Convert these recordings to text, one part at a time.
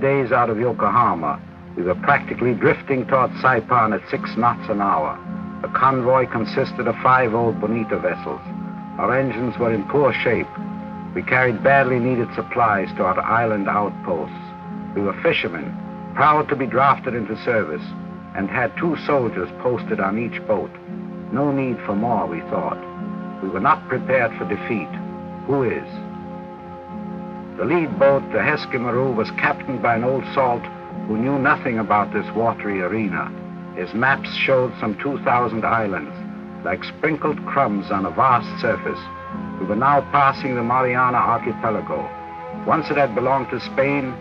Days out of Yokohama, we were practically drifting toward Saipan at 6 knots an hour. The convoy consisted of 5 old Bonita vessels. Our engines were in poor shape. We carried badly needed supplies to our island outposts. We were fishermen, proud to be drafted into service, and had 2 soldiers posted on each boat. No need for more, we thought. We were not prepared for defeat. Who is? The lead boat, the Heskimaru, was captained by an old salt who knew nothing about this watery arena. His maps showed some 2,000 islands, like sprinkled crumbs on a vast surface. We were now passing the Mariana archipelago. Once it had belonged to Spain,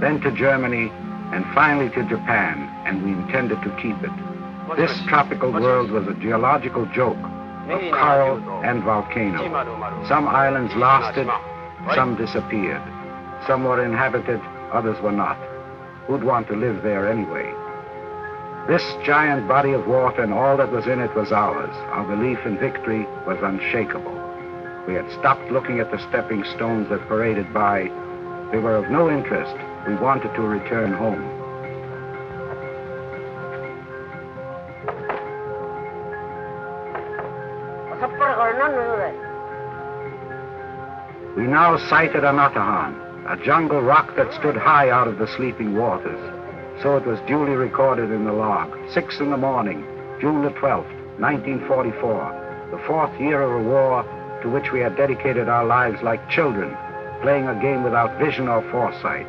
then to Germany, and finally to Japan, and we intended to keep it. This tropical world was a geological joke of coral and volcano. Some islands lasted, some disappeared. Some were inhabited, others were not. Who'd want to live there anyway? This giant body of water and all that was in it was ours. Our belief in victory was unshakable. We had stopped looking at the stepping stones that paraded by. They were of no interest. We wanted to return home. We now sighted Anatahan, a jungle rock that stood high out of the sleeping waters. So it was duly recorded in the log. 6 in the morning, June the 12th, 1944, the 4th year of a war to which we had dedicated our lives like children, playing a game without vision or foresight.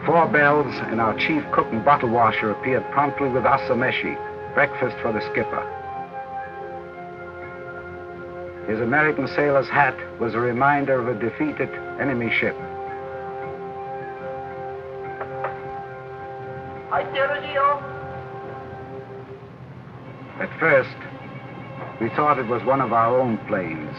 Four bells, and our chief cook and bottle washer appeared promptly with asameshi, breakfast for the skipper. His American sailor's hat was a reminder of a defeated enemy ship. At first, we thought it was one of our own planes.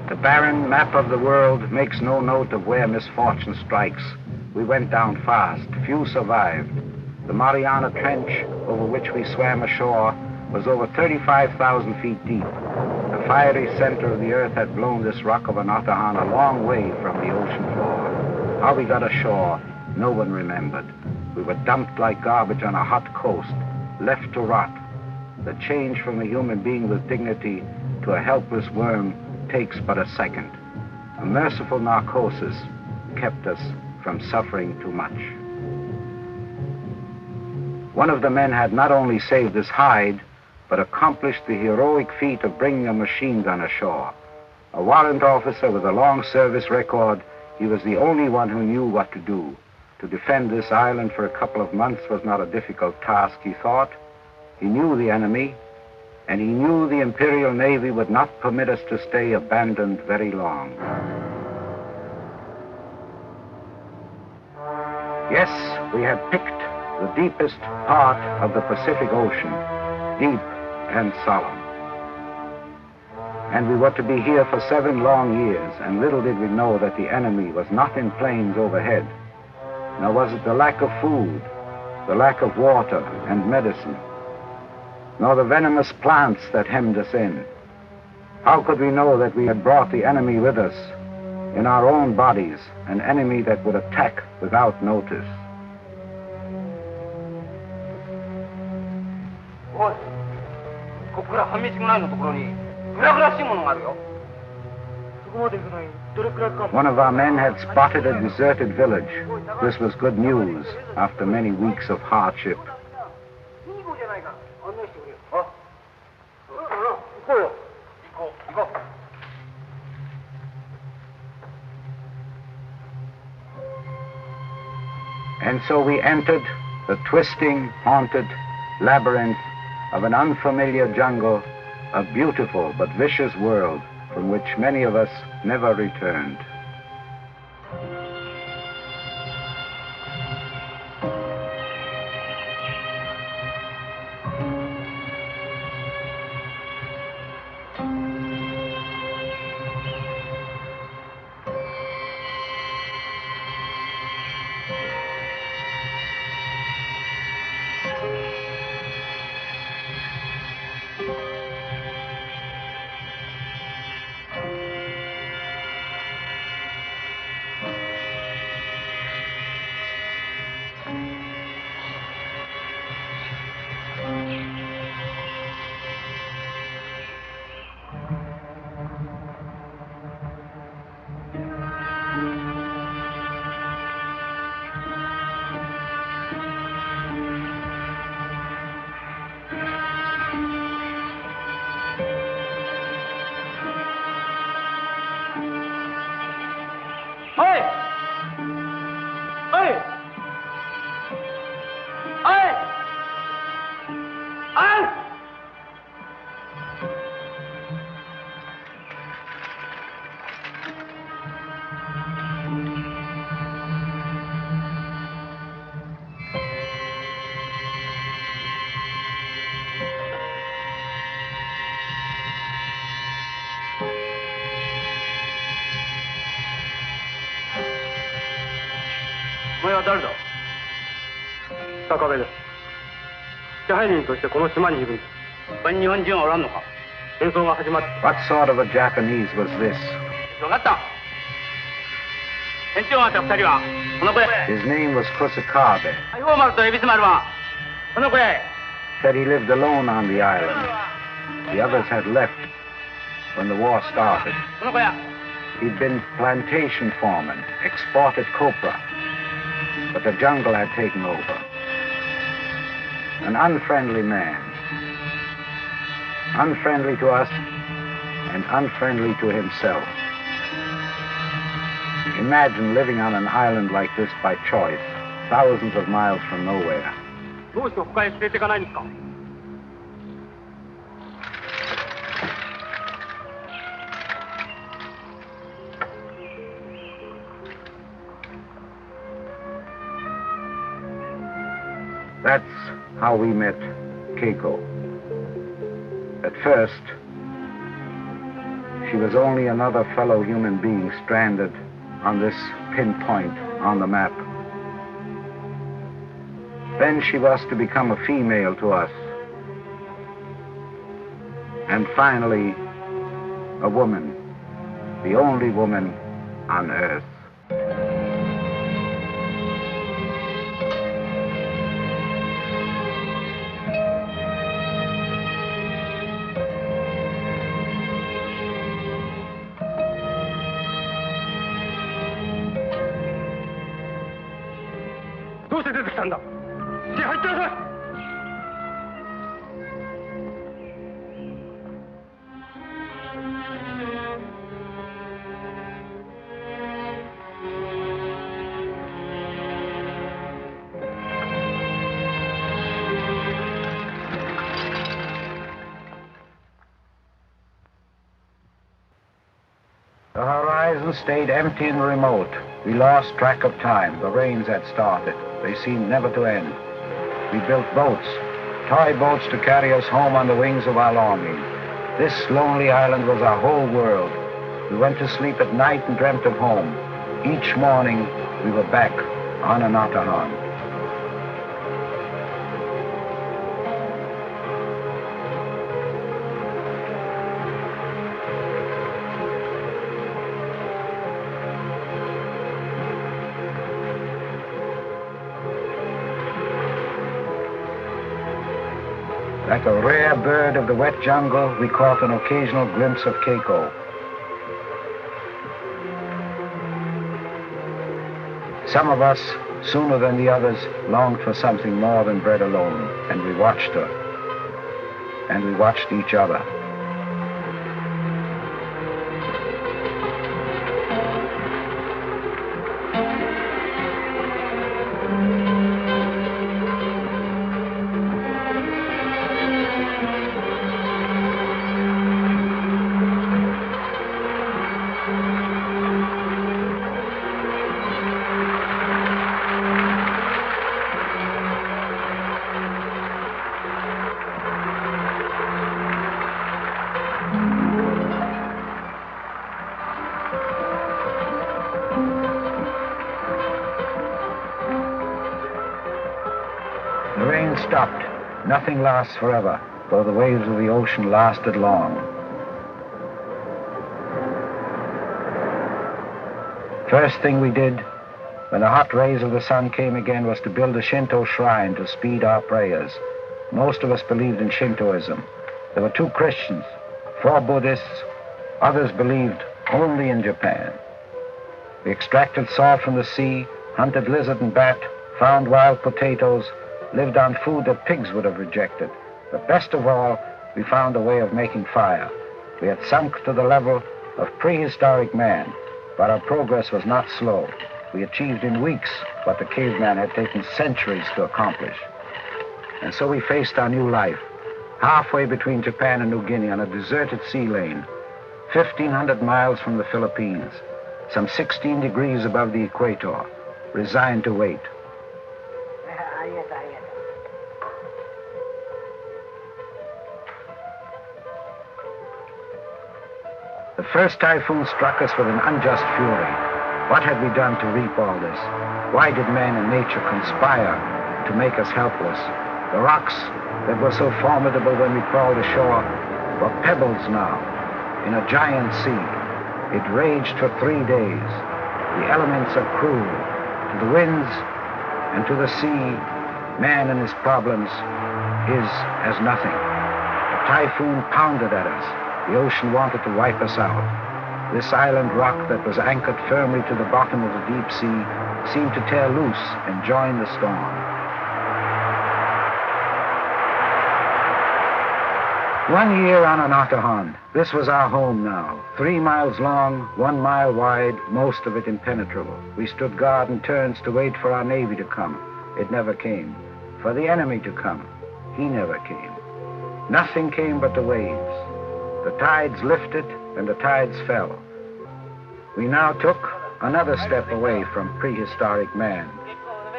The barren map of the world makes no note of where misfortune strikes. We went down fast. Few survived. The Mariana Trench, over which we swam ashore, was over 35,000 feet deep. The fiery center of the earth had blown this rock of Ana타한 a long way from the ocean floor. How we got ashore, no one remembered. We were dumped like garbage on a hot coast, left to rot. The change from a human being with dignity to a helpless worm takes but a second. A merciful narcosis kept us from suffering too much. One of the men had not only saved his hide, but accomplished the heroic feat of bringing a machine gun ashore. A warrant officer with a long service record, he was the only one who knew what to do. To defend this island for a couple of months was not a difficult task, he thought. He knew the enemy, and he knew the Imperial Navy would not permit us to stay abandoned very long. Yes, we had picked the deepest part of the Pacific Ocean, deep and solemn. And we were to be here for 7 long years, and little did we know that the enemy was not in planes overhead. Nor was it the lack of food, the lack of water and medicine, nor the venomous plants that hemmed us in. How could we know that we had brought the enemy with us? In our own bodies, an enemy that would attack without notice. おい、ここから半道ぐらいのところにグラグラしいものがあるよ。そこまで行くのにどれくらいかかる？ One of our men had spotted a deserted village. This was good news after many weeks of hardship. いい子じゃないか。案内してくれよ。あ、行こうよ。行こう。 And so we entered the twisting, haunted labyrinth of an unfamiliar jungle, a beautiful but vicious world from which many of us never returned. What sort of a Japanese was this? His name was Kusakabe. Said he lived alone on the island. The others had left when the war started. He'd been plantation foreman, exported copra, but the jungle had taken over. An unfriendly man. Unfriendly to us and unfriendly to himself. Imagine living on an island like this by choice, thousands of miles from nowhere. That's how we met Keiko. At first, she was only another fellow human being stranded on this pinpoint on the map. Then she was to become a female to us. And finally, a woman, the only woman on Earth. The horizon stayed empty and remote. We lost track of time. The rains had started. They seemed never to end. We built boats, toy boats to carry us home on the wings of our longing. This lonely island was our whole world. We went to sleep at night and dreamt of home. Each morning, we were back on Anátahan. Like a rare bird of the wet jungle, we caught an occasional glimpse of Keiko. Some of us, sooner than the others, longed for something more than bread alone, and we watched her. And we watched each other. The rain stopped. Nothing lasts forever, though the waves of the ocean lasted long. First thing we did, when the hot rays of the sun came again, was to build a Shinto shrine to speed our prayers. Most of us believed in Shintoism. There were 2 Christians, 4 Buddhists. Others believed only in Japan. We extracted salt from the sea, hunted lizard and bat, found wild potatoes, lived on food that pigs would have rejected. But best of all, we found a way of making fire. We had sunk to the level of prehistoric man, but our progress was not slow. We achieved in weeks what the caveman had taken centuries to accomplish. And so we faced our new life, halfway between Japan and New Guinea on a deserted sea lane, 1,500 miles from the Philippines, some 16 degrees above the equator, resigned to wait. The first typhoon struck us with an unjust fury. What had we done to reap all this? Why did man and nature conspire to make us helpless? The rocks that were so formidable when we crawled ashore were pebbles now in a giant sea. It raged for 3 days. The elements are cruel. To the winds and to the sea, man and his problems is as nothing. A typhoon pounded at us. The ocean wanted to wipe us out. This island rock that was anchored firmly to the bottom of the deep sea seemed to tear loose and join the storm. 1 year on Anátahan. This was our home now. 3 miles long, 1 mile wide, most of it impenetrable. We stood guard in turns to wait for our navy to come. It never came. For the enemy to come. He never came. Nothing came but the waves. The tides lifted and the tides fell. We now took another step away from prehistoric man.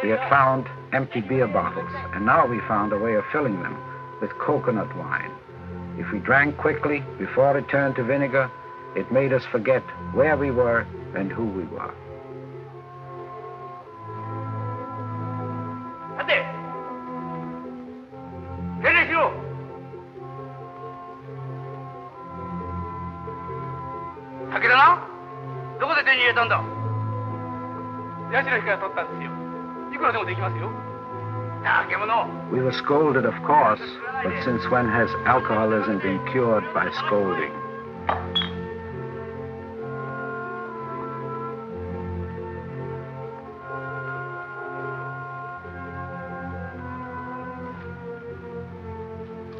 We had found empty beer bottles, and now we found a way of filling them with coconut wine. If we drank quickly before it turned to vinegar, it made us forget where we were and who we were. We were scolded, of course, but since when has alcoholism been cured by scolding?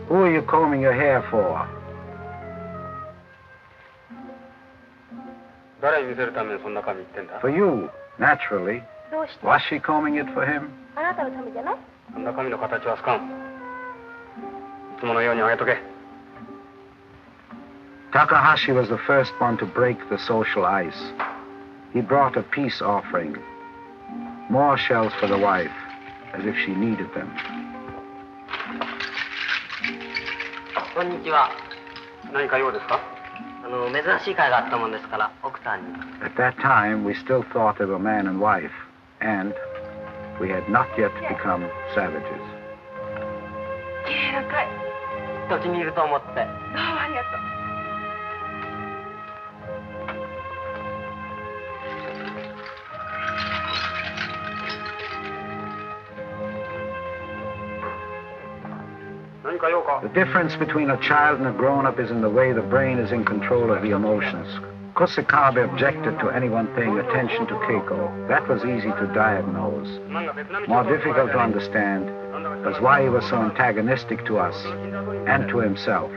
Who are you combing your hair for? For you, naturally. Was she combing it for him? Takahashi was the first one to break the social ice. He brought a peace offering. More shells for the wife, as if she needed them. At that time, we still thought they were man and wife, and we had not yet become savages. The difference between a child and a grown-up is in the way the brain is in control of the emotions. Kusakabe objected to anyone paying attention to Keiko. That was easy to diagnose. More difficult to understand was why he was so antagonistic to us and to himself.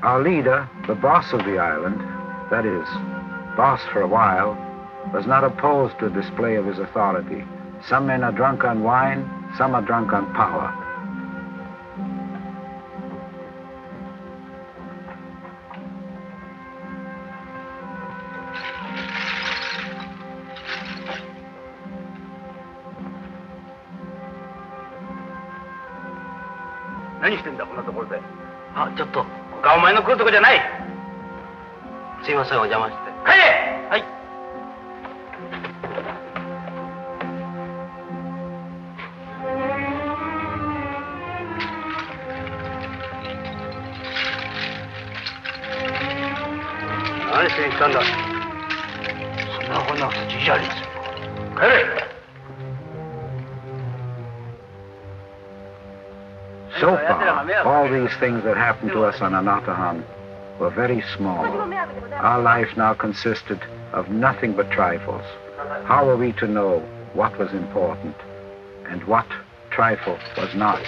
Our leader, the boss of the island, that is, boss for a while, was not opposed to a display of his authority. Some men are drunk on wine, some are drunk on power. What are you doing here? あ、ちょっと。ここはお前の来るとこじゃない。すいません、お邪魔して。帰れ！はい。何しに来たんだ。そんなことなくていいじゃねえか。帰れ！ So far, all these things that happened to us on Anátahan were very small. Our life now consisted of nothing but trifles. How were we to know what was important and what trifle was not?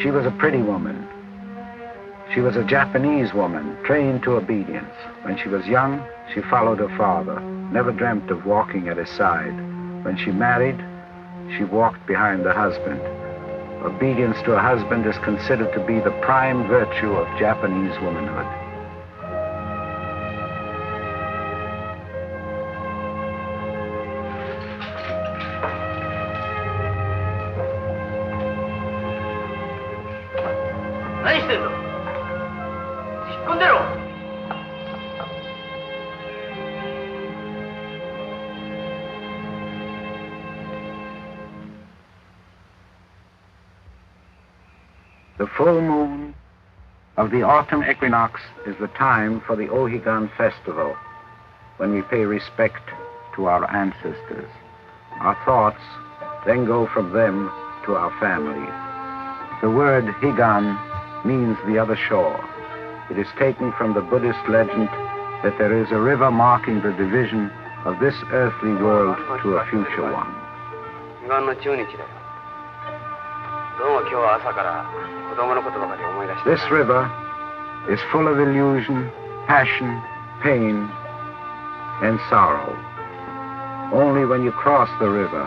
She was a pretty woman. She was a Japanese woman, trained to obedience. When she was young, she followed her father, never dreamt of walking at his side. When she married, she walked behind her husband. Obedience to a husband is considered to be the prime virtue of Japanese womanhood. The full moon of the autumn equinox is the time for the Ohigan festival, when we pay respect to our ancestors. Our thoughts then go from them to our families. The word Higan means the other shore. It is taken from the Buddhist legend that there is a river marking the division of this earthly world to a future one. This river is full of illusion, passion, pain, and sorrow. Only when you cross the river,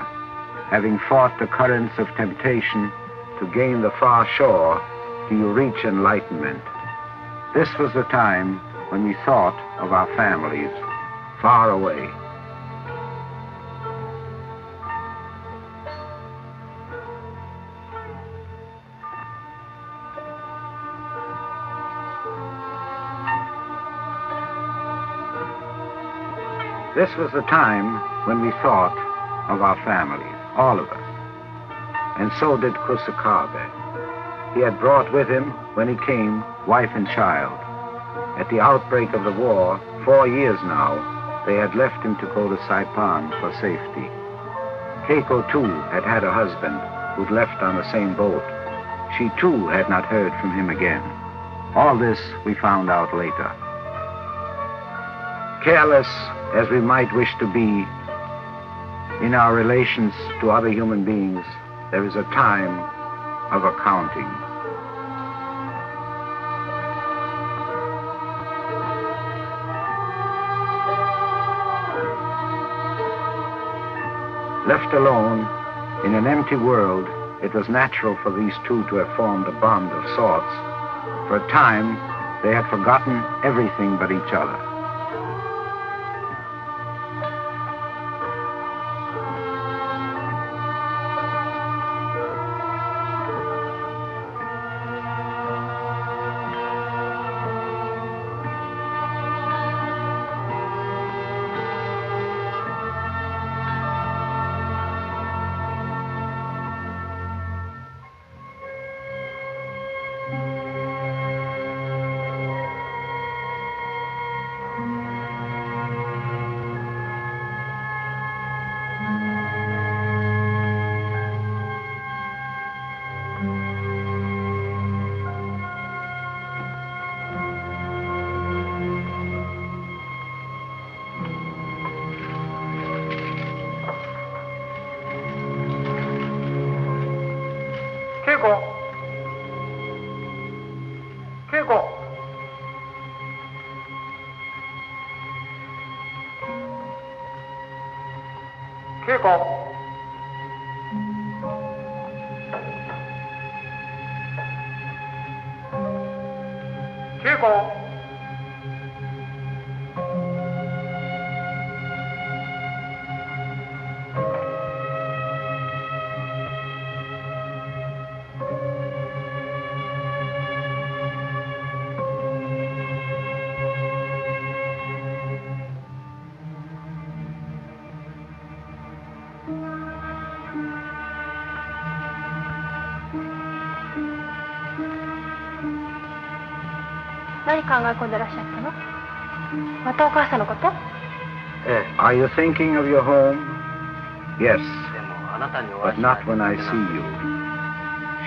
having fought the currents of temptation to gain the far shore, do you reach enlightenment. This was the time when we thought of our families far away. This was the time when we thought of our families, all of us. And so did Kusakabe. He had brought with him, when he came, wife and child. At the outbreak of the war, 4 years now, they had left him to go to Saipan for safety. Keiko, too, had had a husband who'd left on the same boat. She, too, had not heard from him again. All this we found out later. Careless as we might wish to be in our relations to other human beings, there is a time of accounting. Left alone in an empty world, it was natural for these two to have formed a bond of sorts. For a time, They had forgotten everything but each other. Are you thinking of your home? Yes, but not when I see you.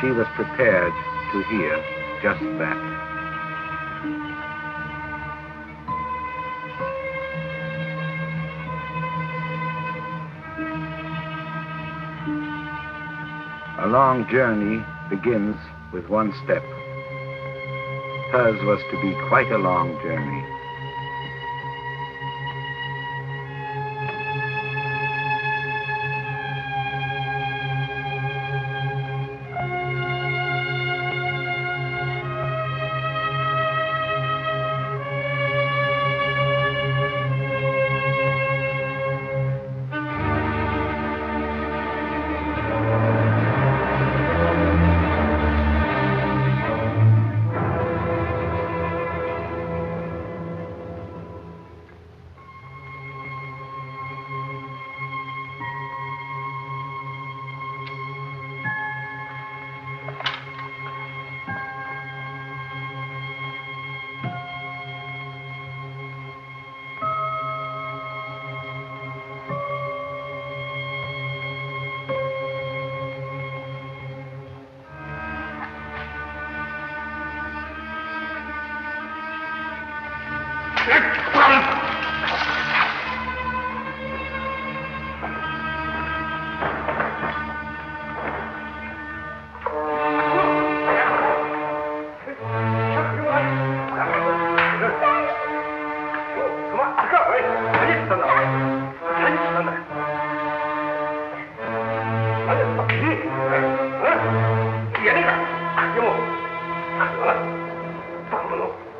She was prepared to hear just that. A long journey begins with one step. Hers was to be quite a long journey.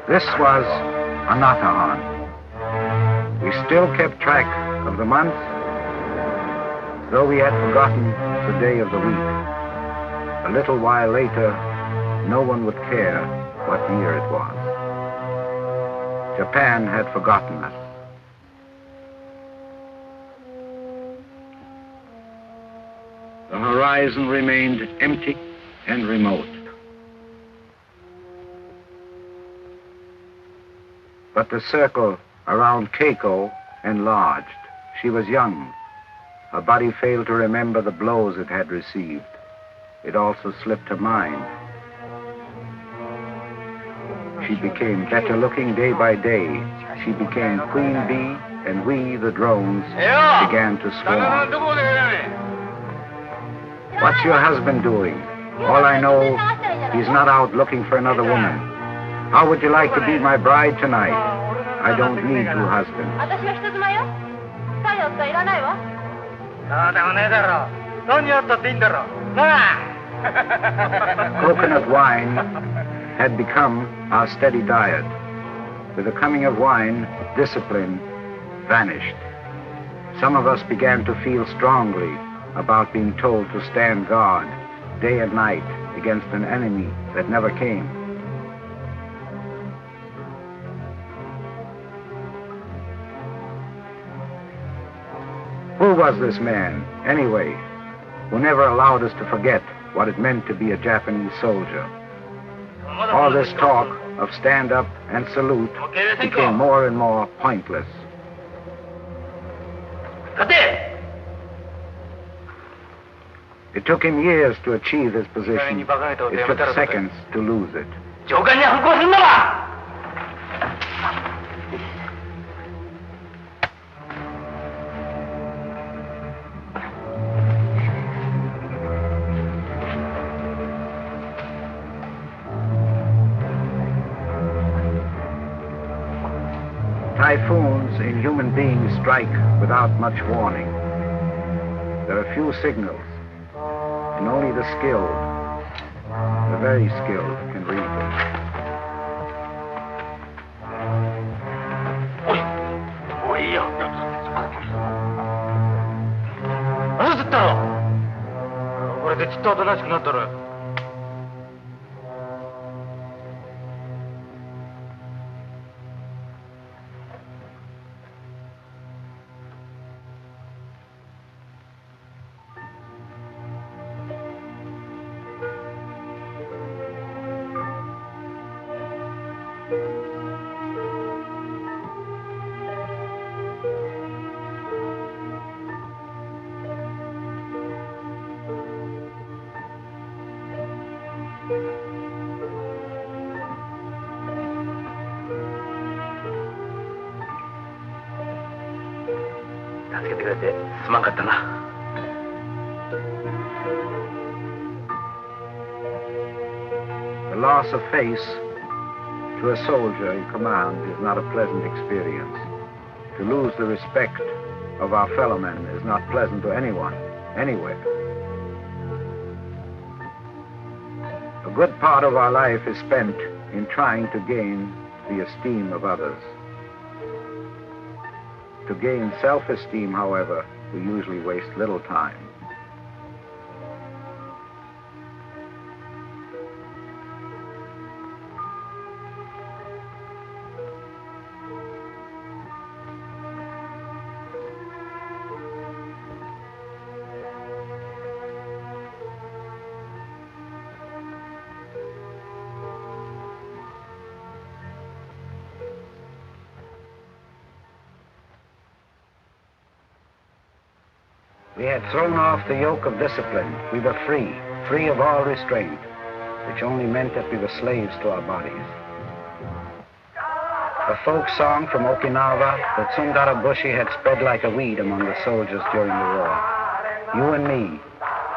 This was Ana타한. We still kept track of the months, though we had forgotten the day of the week. A little while later, no one would care what year it was. Japan had forgotten us. The horizon remained empty and remote. But the circle around Keiko enlarged. She was young. Her body failed to remember the blows it had received. It also slipped her mind. She became better looking day by day. She became Queen Bee, and we, the drones, began to swarm. What's your husband doing? All I know, he's not out looking for another woman. How would you like to be my bride tonight? I don't need two husbands. Coconut wine had become our steady diet. With the coming of wine, discipline vanished. Some of us began to feel strongly about being told to stand guard day and night against an enemy that never came. Who was this man, anyway, who never allowed us to forget what it meant to be a Japanese soldier? All this talk of stand up and salute became more and more pointless. It took him years to achieve his position. It took seconds to lose it. Typhoons in human beings strike without much warning. There are few signals, and only the skilled, the very skilled, can read them. The loss of face to a soldier in command is not a pleasant experience. To lose the respect of our fellow men is not pleasant to anyone, anywhere. A good part of our life is spent in trying to gain the esteem of others. To gain self-esteem, however, we usually waste little time. We had thrown off the yoke of discipline. We were free, free of all restraint, which only meant that we were slaves to our bodies. A folk song from Okinawa, the Tsundara Bushi, had spread like a weed among the soldiers during the war. You and me,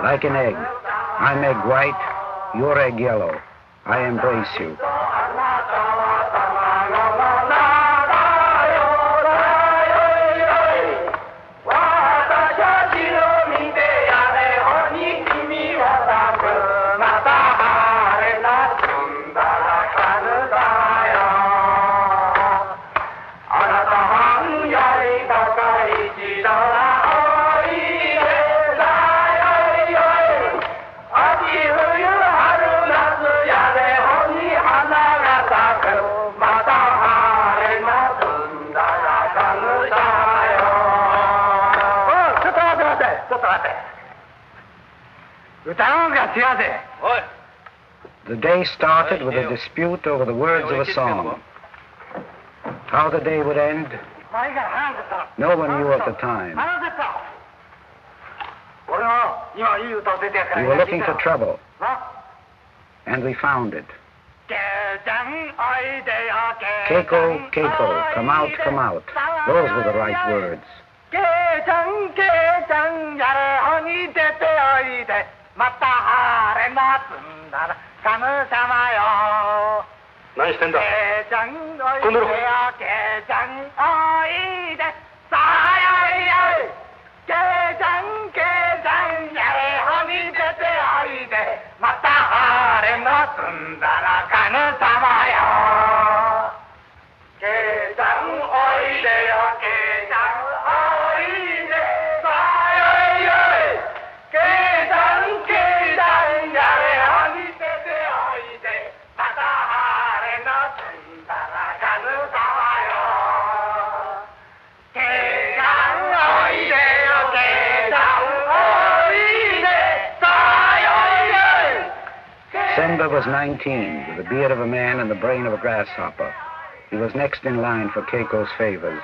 like an egg. I'm egg white, you're egg yellow. I embrace you. The day started with a dispute over the words of a song. How the day would end, no one knew at the time. We were looking for trouble, and we found it. Keiko, Keiko, come out, come out. Those were the right words.何してんだ。飛んでろ。また晴れの済んだら金様よけいちゃんおいでよけいちゃんおいでさよいよいけいちゃんけいちゃんやれおいでておいでまた晴れの済んだら金様よけいちゃんおいでよけいちゃんおいでさよいよいSimba was 19, with the beard of a man and the brain of a grasshopper. He was next in line for Keiko's favors.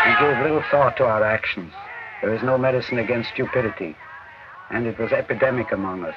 We gave little thought to our actions. There is no medicine against stupidity, and it was epidemic among us.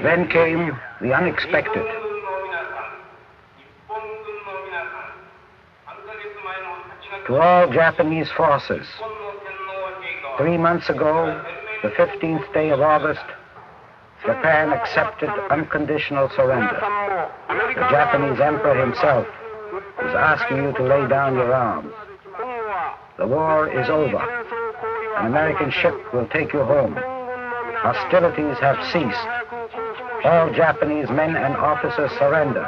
Then came the unexpected. To all Japanese forces, 3 months ago, the 15th day of August, Japan accepted unconditional surrender. The Japanese emperor himself is asking you to lay down your arms. The war is over. An American ship will take you home. Hostilities have ceased. All Japanese men and officers surrender.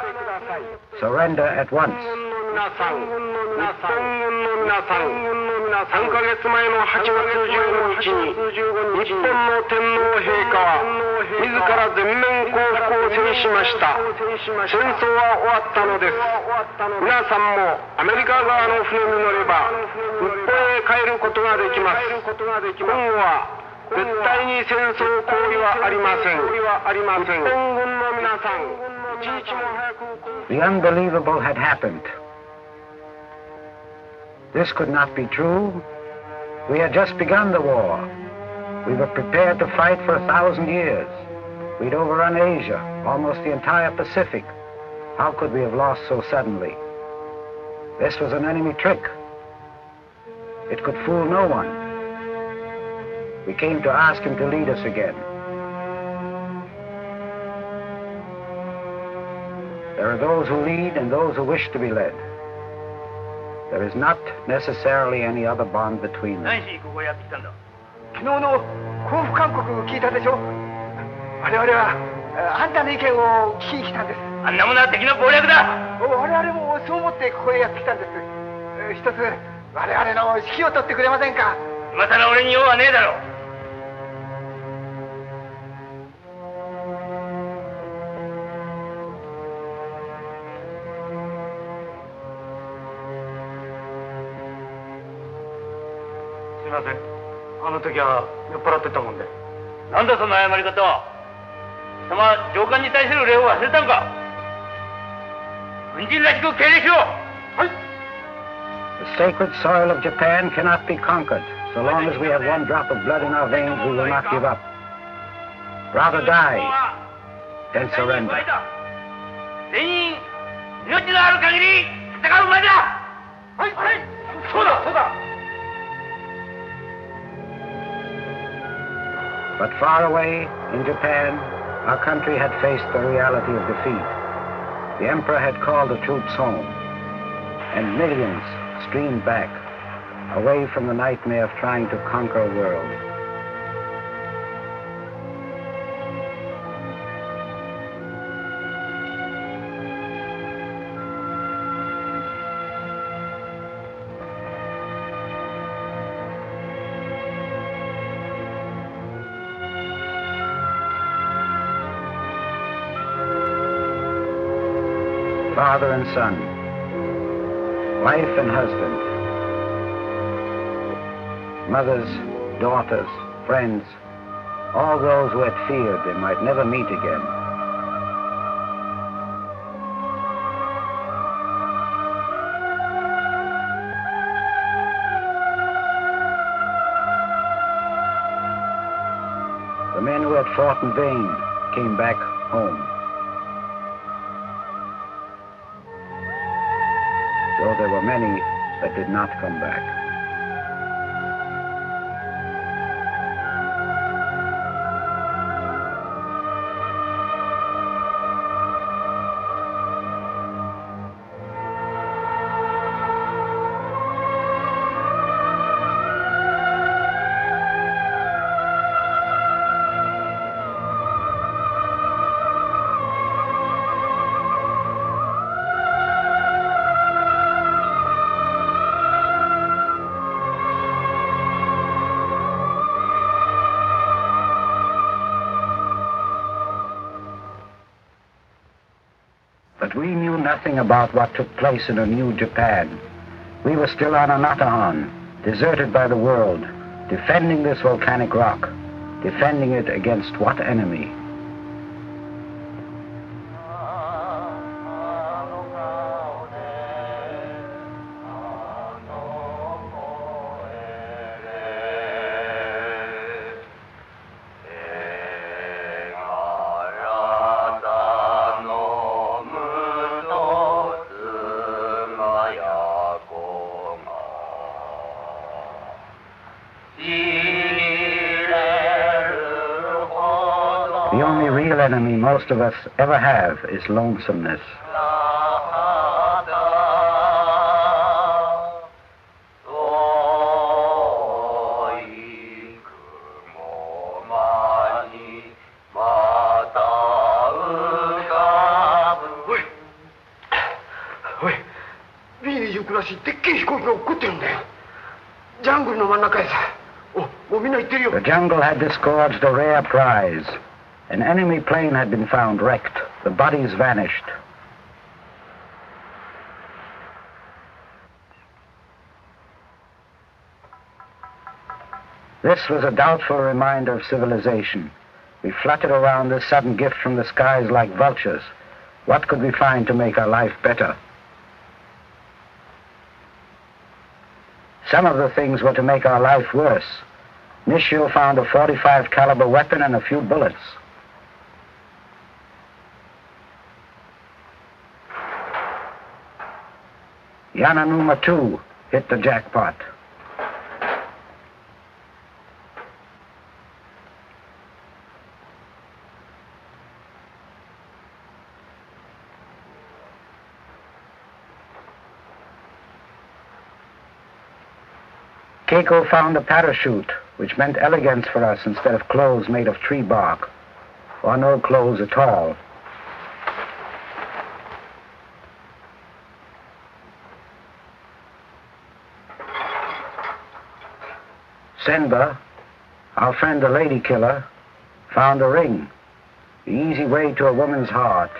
Surrender at once. 3ヶ月前の8月15日に日本の天皇陛下は自ら全面降伏を制しました。戦争は終わったのです。皆さんもアメリカ側の船に乗れば日本へ帰ることができます。今後は絶対に戦争行為はありません。日本軍の皆さん、一日も早く。 The unbelievable had happened. This could not be true. We had just begun the war. We were prepared to fight for 1,000 years. We'd overrun Asia, almost the entire Pacific. How could we have lost so suddenly? This was an enemy trick. It could fool no one. We came to ask him to lead us again. There are those who lead and those who wish to be led. There is not necessarily any other bond between them. 何しにここへやってきたんだ。昨日の降伏勧告聞いたでしょ。我々はあんたの意見を聞きに来たんです。あんなものは敵の謀略だ。我々もそう思ってここへやってきたんです。一つ我々の指揮を取ってくれませんか。今さら俺に用はねえだろう。すいません。あの時は酔っ払ってたもんで。なんだその謝り方は。貴様上官に対する礼を忘れたんか。軍人らしく敬礼しろ。はい。The sacred soil of Japan cannot be conquered. So long as we have one drop of blood in our veins, we will not give up. Rather die than surrender. 全員命のある限り戦うまでだ。はい。はい。そうだそうだ。But far away in Japan, our country had faced the reality of defeat. The emperor had called the troops home, and millions streamed back, away from the nightmare of trying to conquer a world. Father and son, wife and husband, mothers, daughters, friends, all those who had feared they might never meet again. The men who had fought in vain came back home. Though there were many that did not come back. But we knew nothing about what took place in a new Japan. We were still on Anátahan, deserted by the world, defending this volcanic rock, defending it against what enemy? The only real enemy most of us ever have is lonesomeness. The jungle had disgorged a rare prize. An enemy plane had been found wrecked. The bodies vanished. This was a doubtful reminder of civilization. We fluttered around this sudden gift from the skies like vultures. What could we find to make our life better? Some of the things were to make our life worse. Nishio found a .45 caliber weapon and a few bullets. Yananuma, too, hit the jackpot. Keiko found a parachute, which meant elegance for us instead of clothes made of tree bark, or no clothes at all. Senba, our friend the lady killer, found a ring, the easy way to a woman's heart.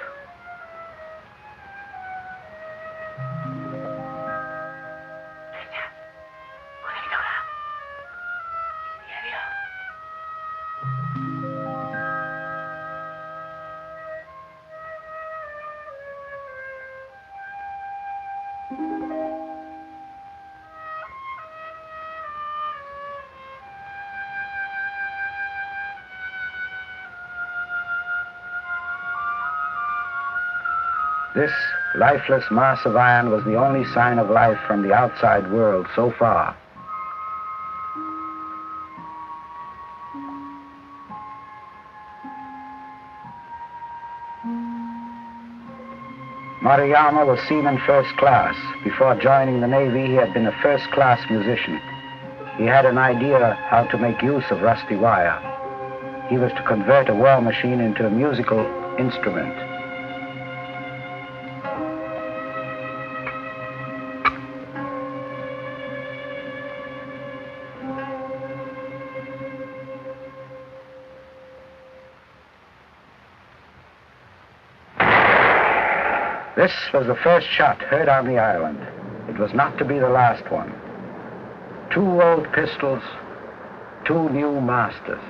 This lifeless mass of iron was the only sign of life from the outside world so far. Maриана was seaman first class. Before joining the Navy, he had been a first-class musician. He had an idea how to make use of rusty wire. He was to convert a war machine into a musical instrument. This was the first shot heard on the island. It was not to be the last one. 2 old pistols, 2 new masters.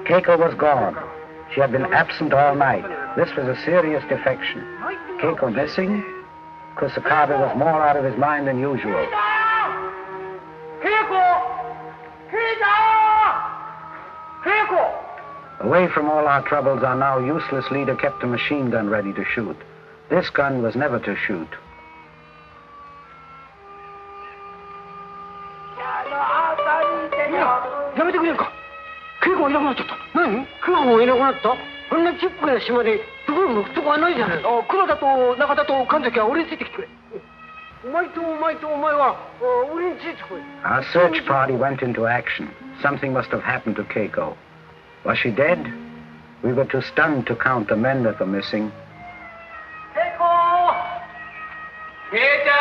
Keiko was gone. She had been absent all night. This was a serious defection. Keiko missing? Kusakabe was more out of his mind than usual. Away from all our troubles, our now useless leader kept a machine gun ready to shoot. This gun was never to shoot. Our search party went into action. Something must have happened to Keiko. Was she dead? We were too stunned to count the men that were missing. Keiko! Keiko!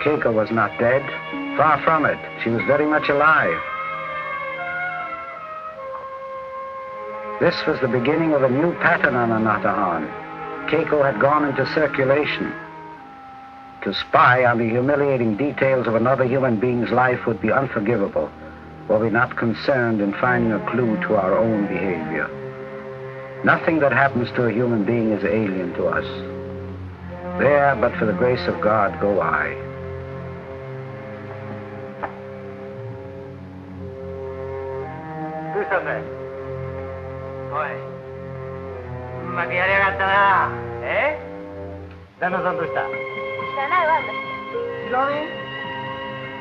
Keiko was not dead. Far from it. She was very much alive. This was the beginning of a new pattern on Anátahan. Keiko had gone into circulation. To spy on the humiliating details of another human being's life would be unforgivable, were we not concerned in finding a clue to our own behavior. Nothing that happens to a human being is alien to us. There, but for the grace of God, go I. どうしたんだい。おい、うまくやりやがったな。旦那さんどうした？知らないわ、私。知らねえ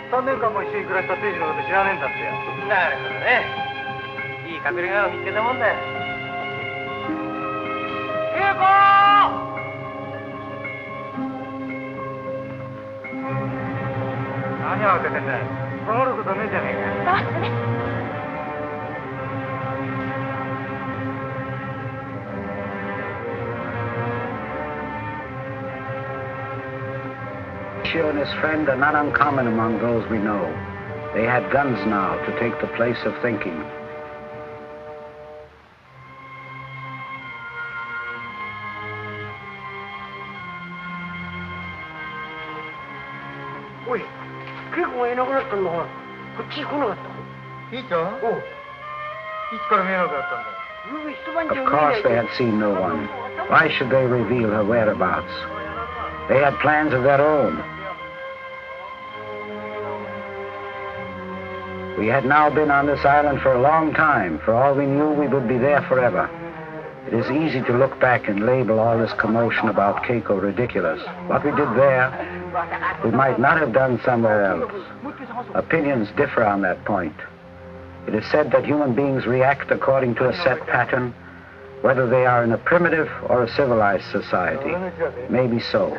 ？3年間も一緒に暮らした亭主のこと知らねえんだってよ。なるほどね。いい隠れ家を見つけたもんだよ。稽古！何慌ててんだよ。下がることねえじゃねえか。だってね。He and his friend are not uncommon among those we know. They had guns now to take the place of thinking. Oi, 結構いなくなったんだから、こっち来なかったの？いいちゃん？おう。いつから見えなくなったんだ？ Of course they had seen no one. Why should they reveal her whereabouts? They had plans of their own. We had now been on this island for a long time. For all we knew, we would be there forever. It is easy to look back and label all this commotion about Keiko ridiculous. What we did there, we might not have done somewhere else. Opinions differ on that point. It is said that human beings react according to a set pattern, whether they are in a primitive or a civilized society. Maybe so.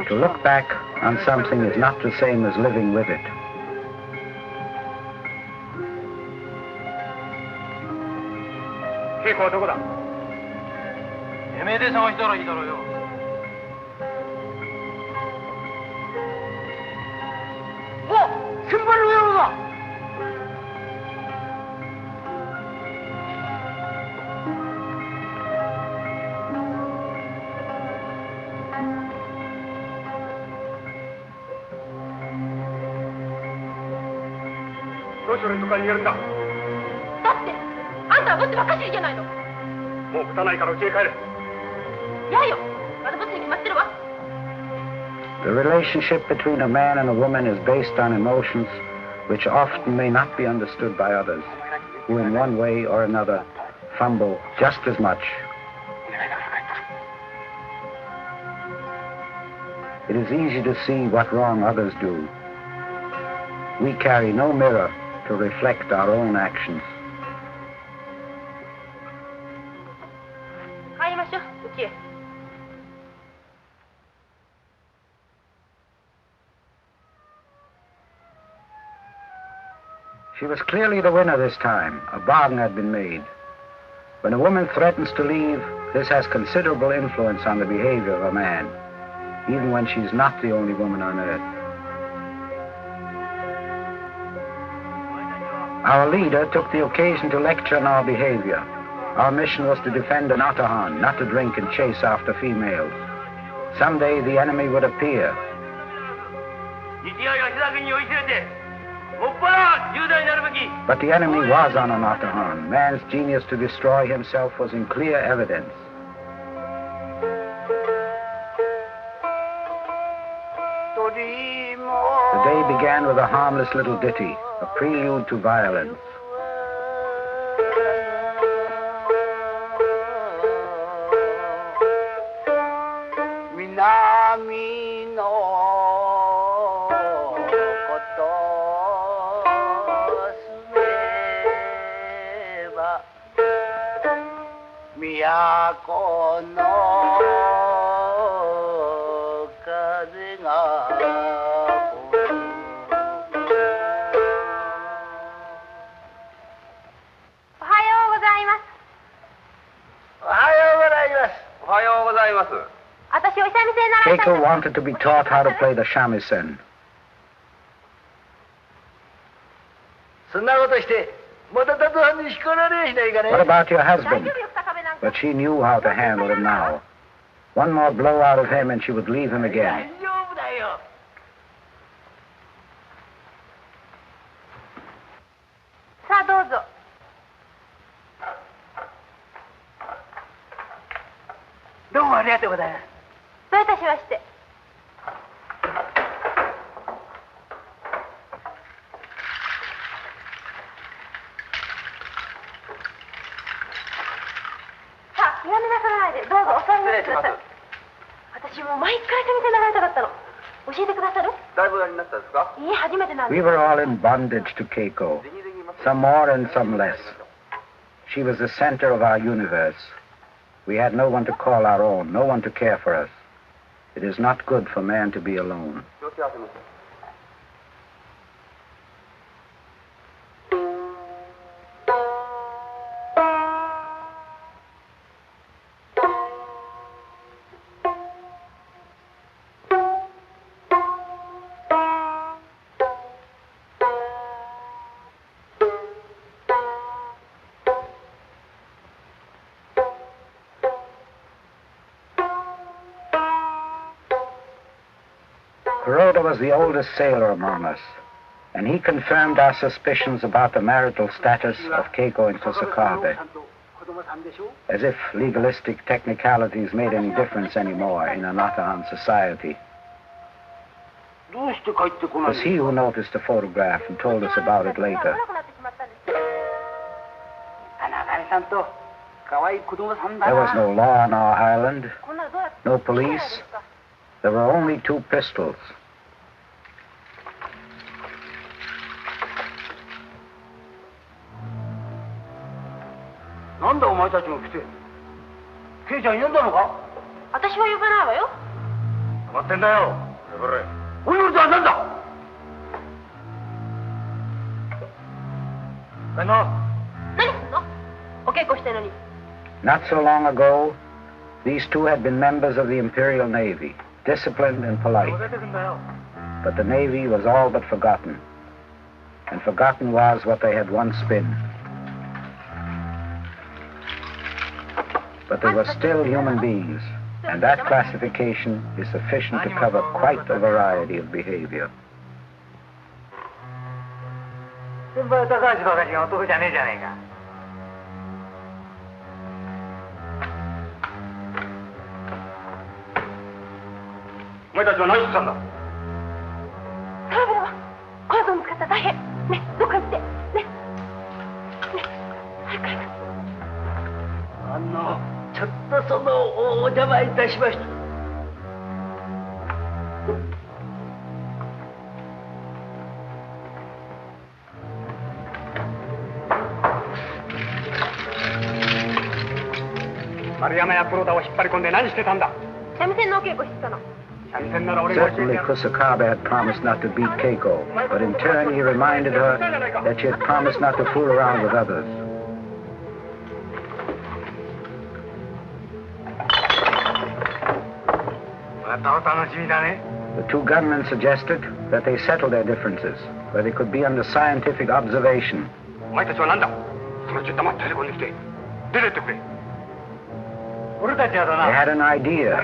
To look back on something is not the same as living with it. Keikoはどこだ？てめえで探したらいいだろうよ。お、先輩の野郎だ。どうして俺のとこに逃げるんだ？だってあんたはブスばっかしじゃないの。もうぶたないから家へ帰れ。やよ、まだブスに決まってるわ。 The relationship between a man and a woman is based on emotions which often may not be understood by others, who in one way or another fumble just as much. It is easy to see what wrong others do. We carry no mirror to reflect our own actions. 帰りましょう、うちへ。 She was clearly the winner this time. A bargain had been made. When a woman threatens to leave, this has considerable influence on the behavior of a man, even when she's not the only woman on earth. Our leader took the occasion to lecture on our behavior. Our mission was to defend Ana타한, not to drink and chase after females. Someday the enemy would appear. But the enemy was on A나타한. Man's genius to destroy himself was in clear evidence. The day began with a harmless little ditty, a prelude to violence. Keiko wanted to be taught how to play the shamisen. What about your husband? But she knew how to handle him now. One more blow out of him and she would leave him again. てください。私もう毎回三味線習いたかったの。教えてくださる？だいぶやりになったんですか？いいえ、初めてなんで We す。 were all in bondage to Keiko, some more and some less. She was the center of our universe. We had no one to call our own, no one to care for us. It is not good for man to be alone. Kuroda was the oldest sailor among us, and he confirmed our suspicions about the marital status of Keiko and Kusakabe, as if legalistic technicalities made any difference anymore in Anatahan society. It was he who noticed the photograph and told us about it later. There was no law on our island, no police. There were only 2 pistols. What are you doing? Kei chan呼んだのか? 私は呼ばないわよ。待ってんだよ。おいおいとは何だ? 何すんの？お稽古してんのに。 Not so long ago, these 2 had been members of the Imperial Navy, disciplined and polite. But the Navy was all but forgotten, and forgotten was what they had once been. But they were still human beings, and that classification is sufficient to cover quite a variety of behavior. 先輩は高橋ばかりが男じゃねえじゃねえか。お前たちは何してたんだ？トラベルはこの子見つかったら大変。ね、どっか行って。ね。ね。早く早く。ちょっとそのお邪魔いたしました。丸山や黒田を引っ張り込んで何してたんだ？三味線のお稽古してたの。 Certainly Kusakabe had promised not to beat Keiko, but in turn he reminded her that she had promised not to fool around with others. The 2 gunmen suggested that they settle their differences, where they could be under scientific observation. They had an idea.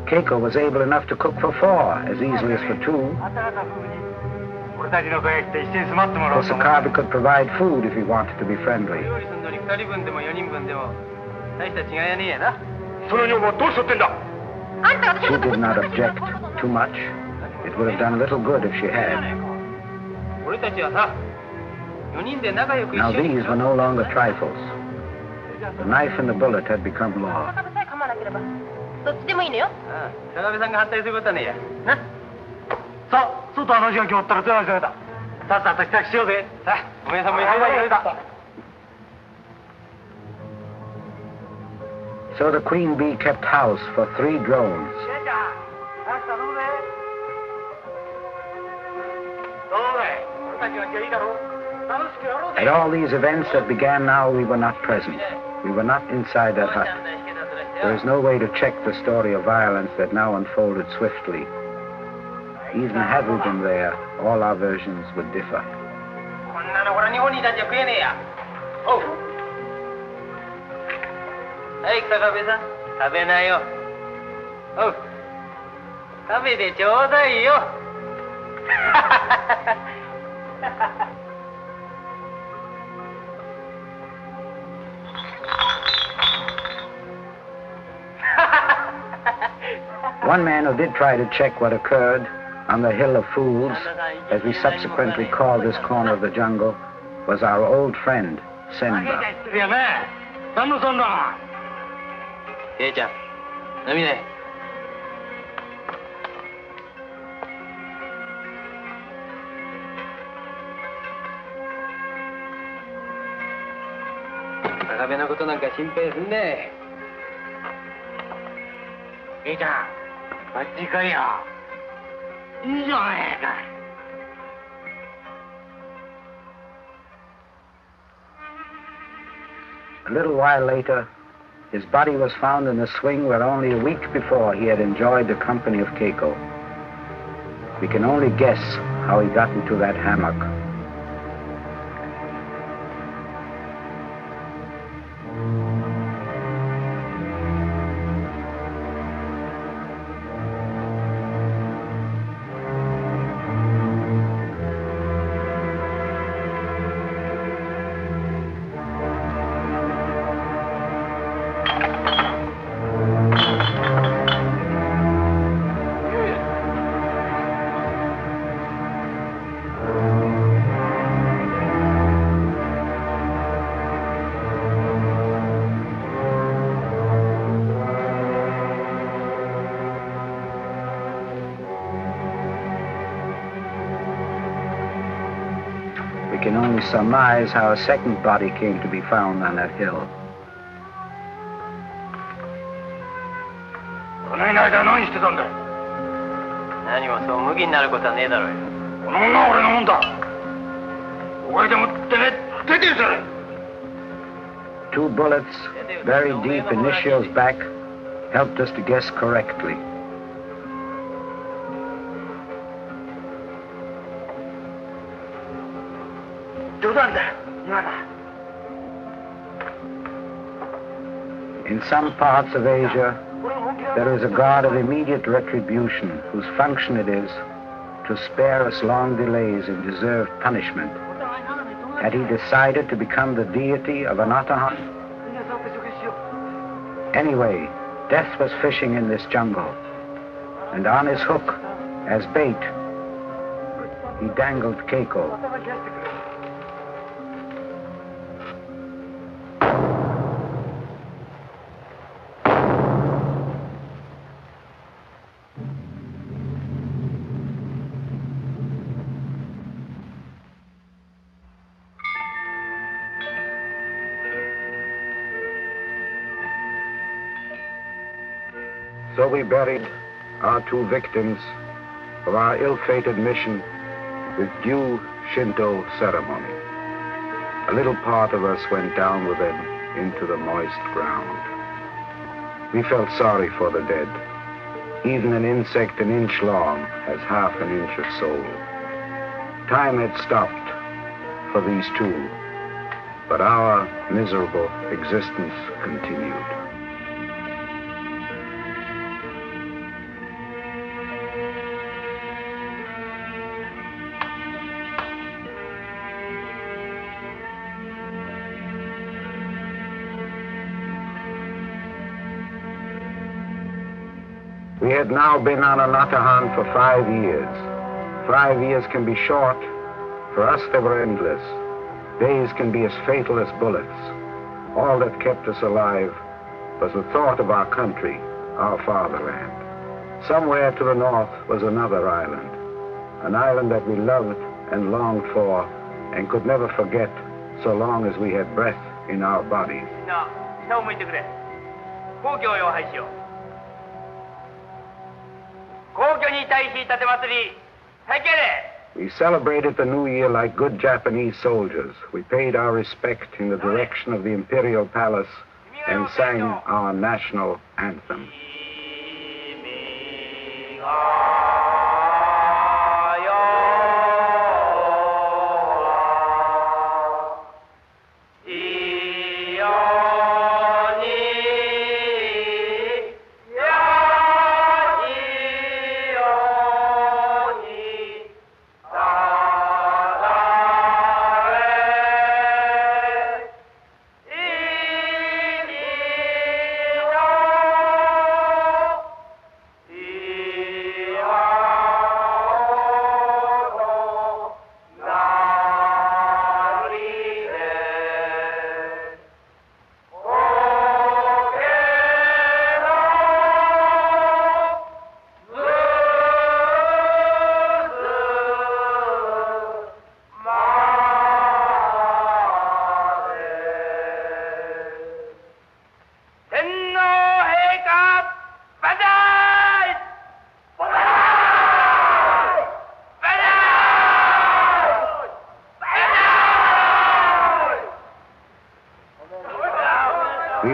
Keiko was able enough to cook for 4 as easily as for 2. Kusakabe could provide food if he wanted to be friendly. She did not object too much. It would have done little good if she had. Now these were no longer trifles. The knife and the bullet had become law. どっちでもいいのよ。坂部さんが反対することはねえや。な。さあ、外話が決まったら手を挙げた。さっさと支度しようぜ。さあ、お前さんも一緒にだ。So the queen bee kept house for 3 drones. At all these events that began now, we were not present. We were not inside that hut. There is no way to check the story of violence that now unfolded swiftly. Even had we been there, all our versions would differ. Hey, Sakabe-san, 食べなよ。おう、食べてちょうだいよ。One man who did try to check what occurred on the Hill of Fools, as we subsequently called this corner of the jungle, was our old friend, Senba. 旦那さんだ。ケイちゃん、飲みね。高部のことなんか心配すんねケイちゃん、マジかよ。いいじゃねえか。A little while later, his body was found in a swing where only a week before he had enjoyed the company of Keiko. We can only guess how he got into that hammock. We can only surmise how a second body came to be found on that hill. この間何してたんだよ。何もそう無気になることはねえだろうよ。この女は俺のもんだ。お前でもってね、出てるじゃない。Two bullets, very deep in Nishio's back, helped us to guess correctly. In some parts of Asia, there is a god of immediate retribution whose function it is to spare us long delays in deserved punishment. Had he decided to become the deity of Ana타한? Anyway, death was fishing in this jungle, and on his hook, as bait, he dangled Keiko. So we buried our two victims of our ill-fated mission with due Shinto ceremony. A little part of us went down with them into the moist ground. We felt sorry for the dead. Even an insect an inch long has half an inch of soul. Time had stopped for these two, but our miserable existence continued. We had now been on Anátahan for 5 years. 5 years can be short. For us, they were endless. Days can be as fatal as bullets. All that kept us alive was the thought of our country, our fatherland. Somewhere to the north was another island, an island that we loved and longed for and could never forget so long as we had breath in our bodies. We celebrated the New Year like good Japanese soldiers. We paid our respect in the direction of the Imperial Palace and sang our national anthem.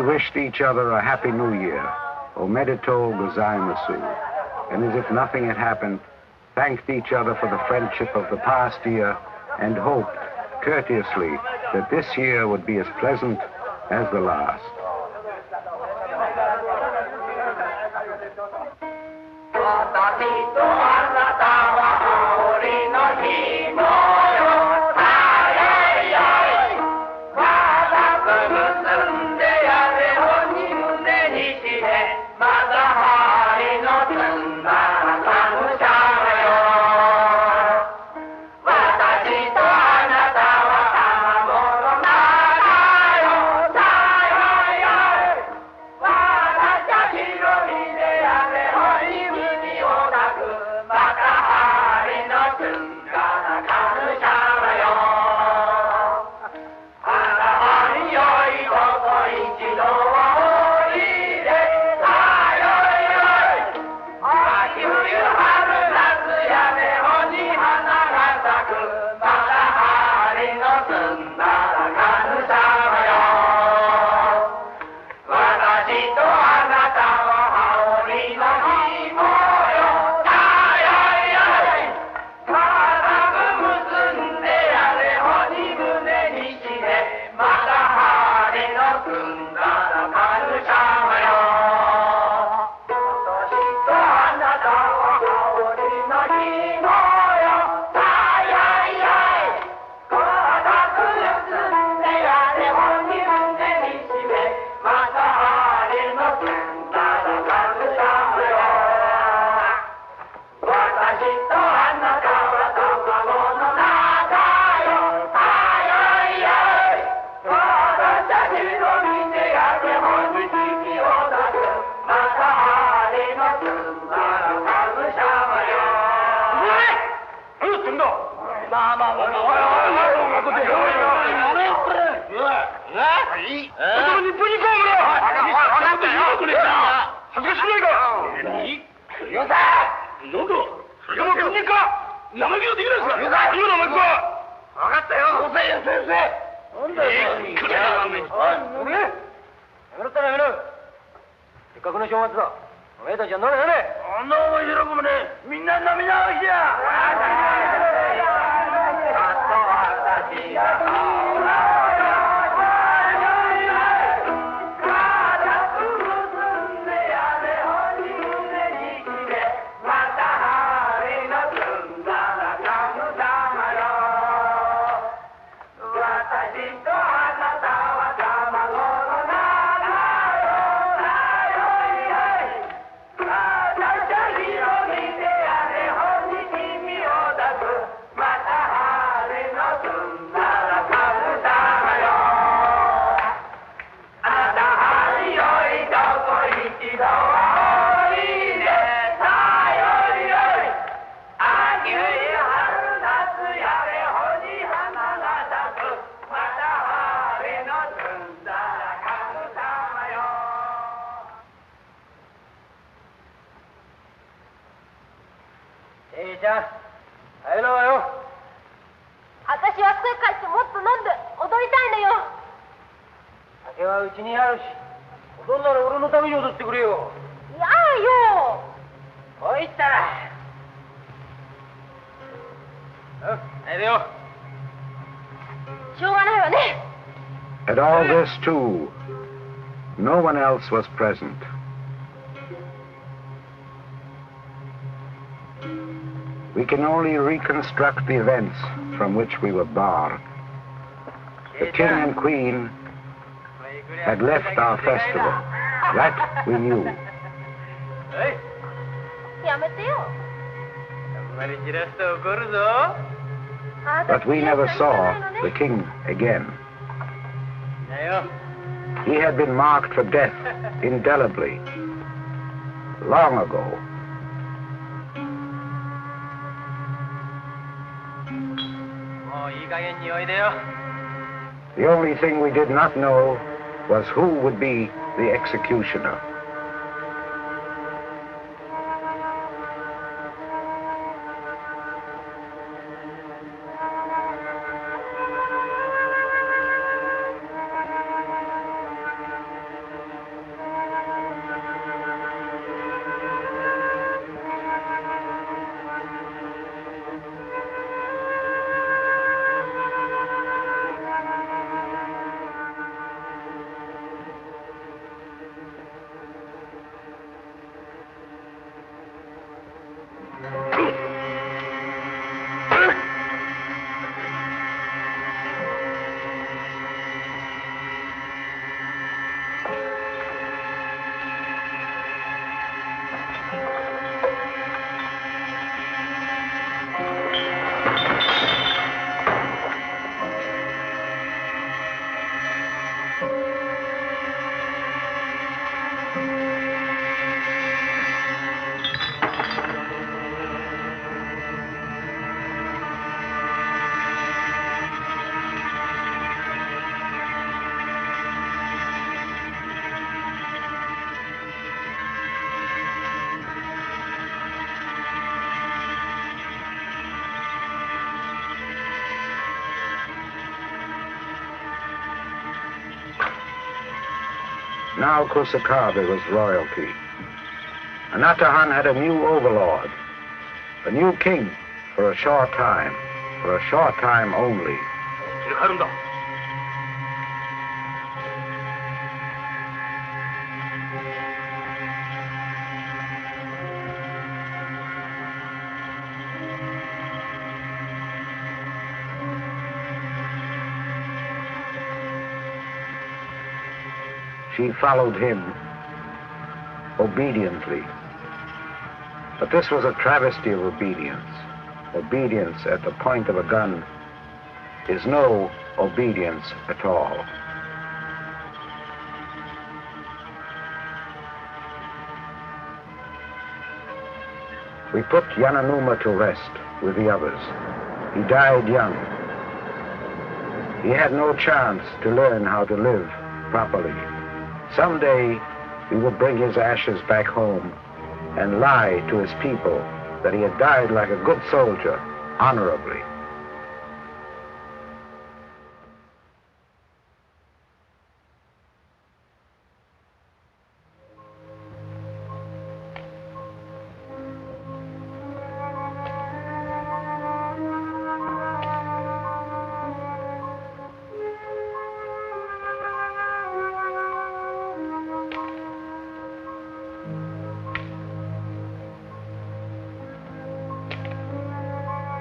wished each other a happy new year, omedetou gozaimasu, and as if nothing had happened, thanked each other for the friendship of the past year and hoped, courteously, that this year would be as pleasant as the last. しょうがないわね。 At all this, too, no one else was present. We can only reconstruct the events from which we were barred. The king and queen had left our festival. That we knew. やめてよ。 But we never saw the king again. He had been marked for death indelibly, long ago. The only thing we did not know was who would be the executioner. Now Kusakabe was royalty. Anatahan had a new overlord, a new king for a short time only. She followed him obediently. But this was a travesty of obedience. Obedience at the point of a gun is no obedience at all. We put Yananuma to rest with the others. He died young. He had no chance to learn how to live properly. Someday we would bring his ashes back home and lie to his people that he had died like a good soldier, honorably.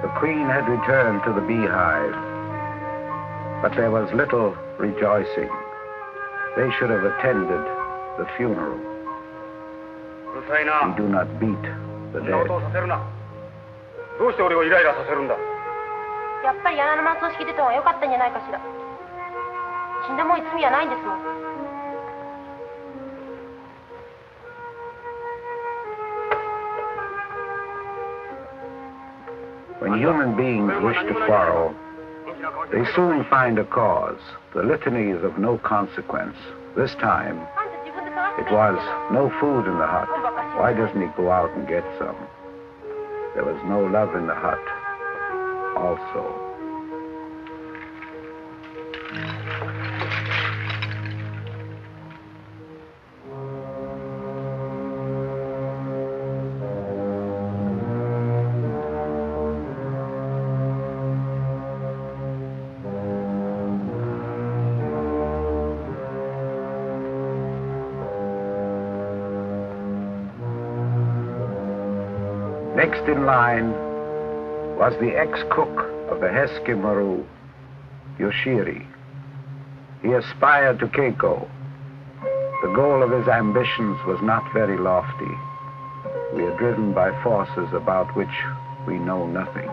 The queen had returned to the beehive, but there was little rejoicing. They should have attended the funeral. We do not beat the dead. どうして俺をイライラさせるんだ。やっぱり柳沼の葬式出た方が良かったんじゃないかしら。死んだもんに罪はないんですもん。 When human beings wish to quarrel, they soon find a cause. The litany is of no consequence. This time, it was no food in the hut. Why doesn't he go out and get some? There was no love in the hut also. Next in line was the ex-cook of the Heskimaru, Yoshiri. He aspired to Keiko. The goal of his ambitions was not very lofty. We are driven by forces about which we know nothing.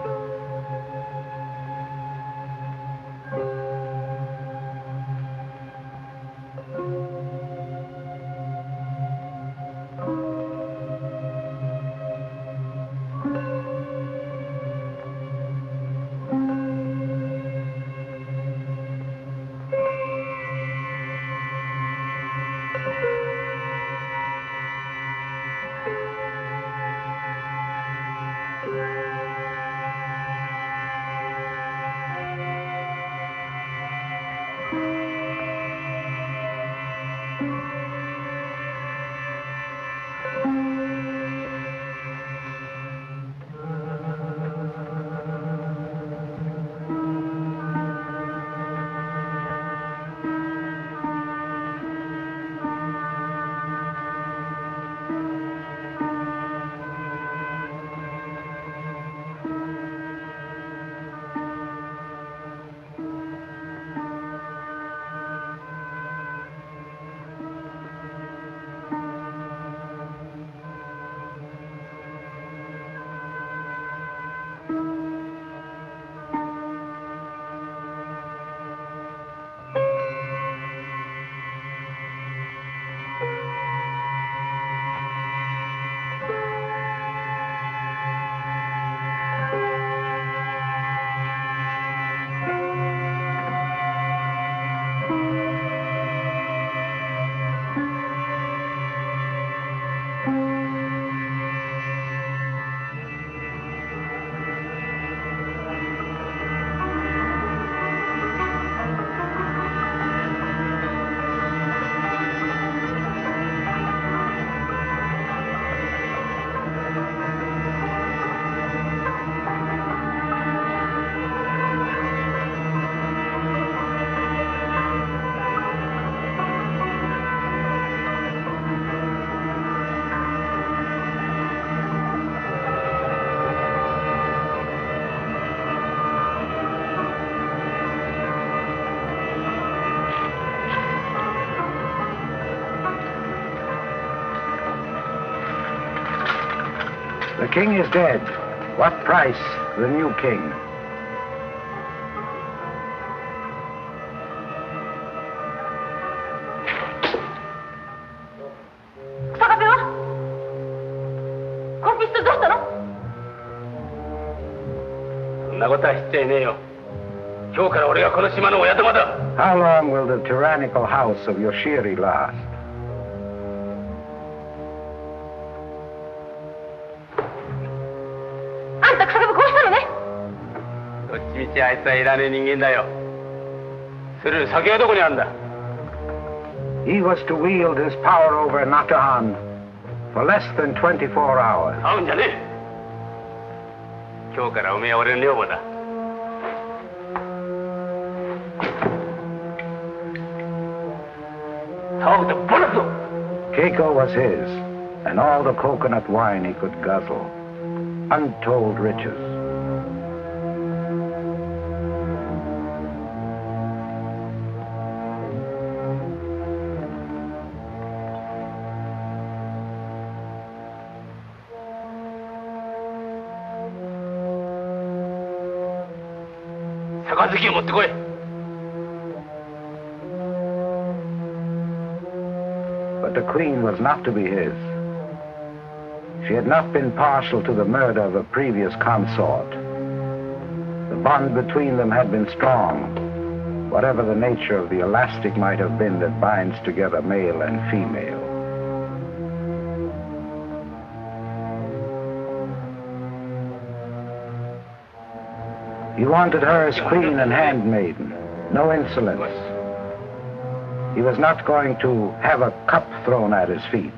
The king is dead. What price the new king? How long will the tyrannical house of Yoshiri last? He was to wield his power over Anátahan for less than 24 hours. Keiko was his, and all the coconut wine he could guzzle. Untold riches. But the queen was not to be his. She had not been partial to the murder of a previous consort. The bond between them had been strong, whatever the nature of the elastic might have been that binds together male and female. He wanted her as queen and handmaiden, no insolence. He was not going to have a cup thrown at his feet.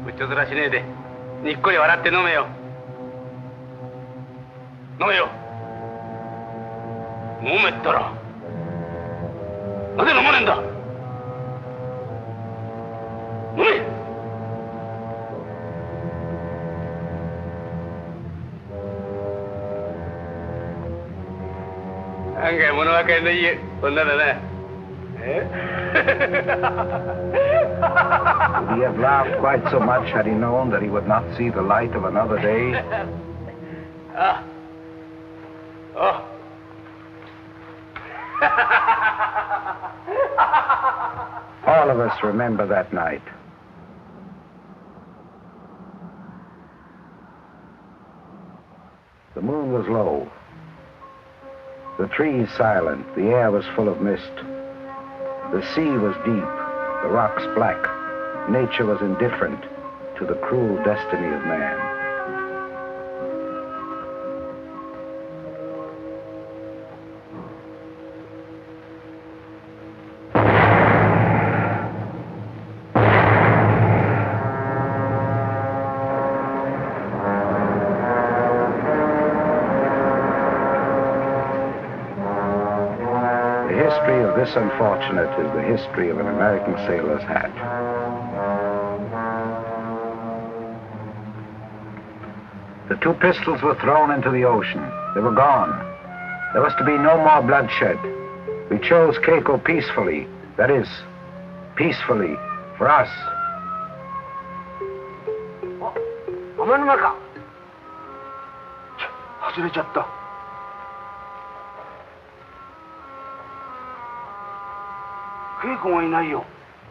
Would he have laughed quite so much had he known that he would not see the light of another day? All of us remember that night. The moon was low. The trees silent, the air was full of mist. The sea was deep, the rocks black. Nature was indifferent to the cruel destiny of man. This unfortunate is the history of an American sailor's hat. The two pistols were thrown into the ocean. They were gone. There was to be no more bloodshed. We chose Keiko peacefully. That is, peacefully, for us.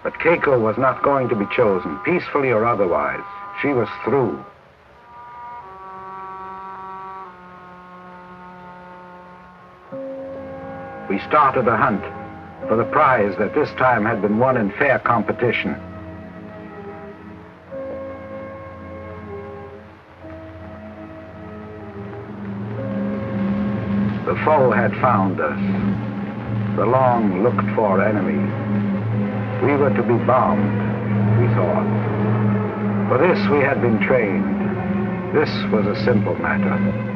But Keiko was not going to be chosen, peacefully or otherwise. She was through. We started a hunt for the prize that this time had been won in fair competition. The foe had found us, the long looked-for enemy. We were to be bombed, we thought. For this we had been trained. This was a simple matter.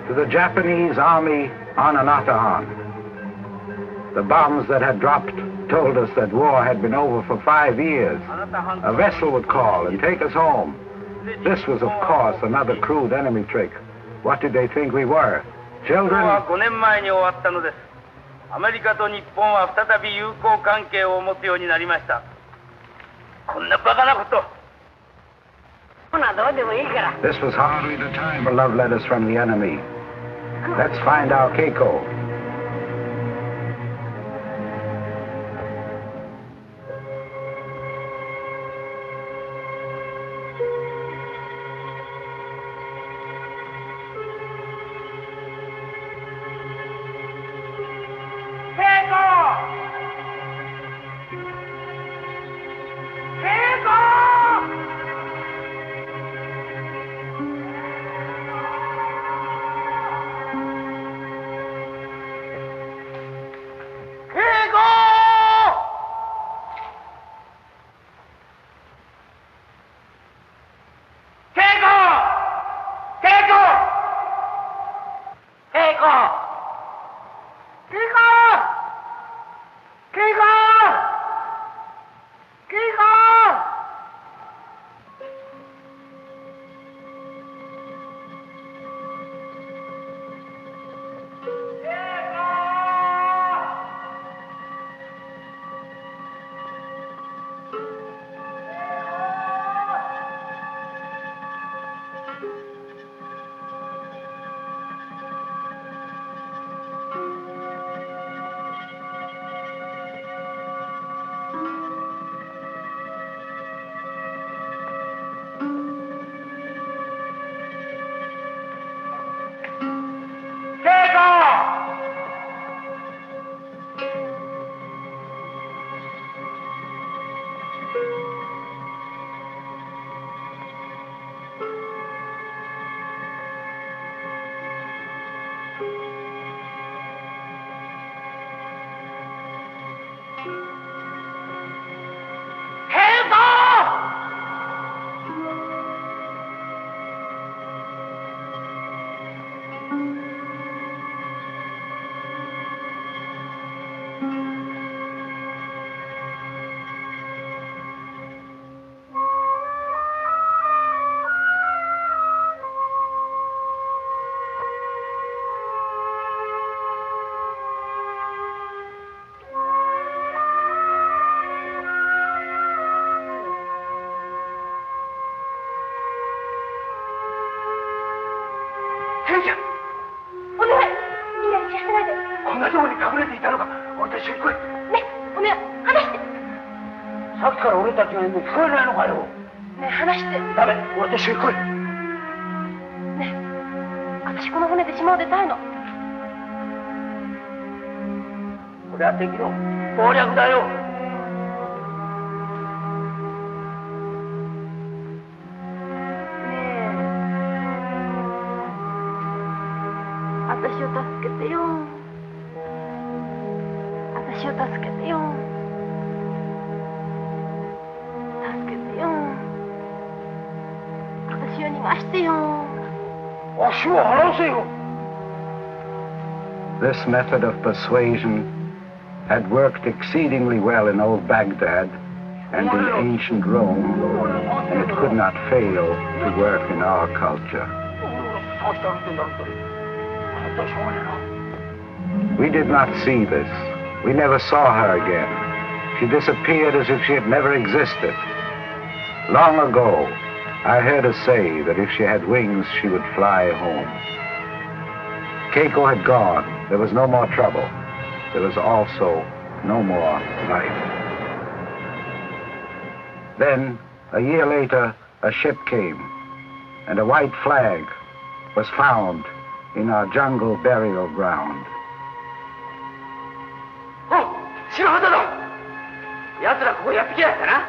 to the Japanese army on Anátahan. The bombs that had dropped told us that war had been over for 5 years. A vessel would call and take us home. This was, of course, another crude enemy trick. What did they think we were? Children? 5年前に終わったのです。アメリカと日本は再び友好関係を持つようになりました。こんなバカなこと。This was hardly the time for love letters from the enemy. Let's find our Keiko. This method of persuasion had worked exceedingly well in old Baghdad and in ancient Rome, and it could not fail to work in our culture. We did not see this. We never saw her again. She disappeared as if she had never existed. Long ago, I heard her say that if she had wings, she would fly home. Keiko had gone. There was no more trouble. There was also no more life. Then, a year later, a ship came, and a white flag was found in our jungle burial ground. Oh, 白旗だ。奴らここやってきやしたな。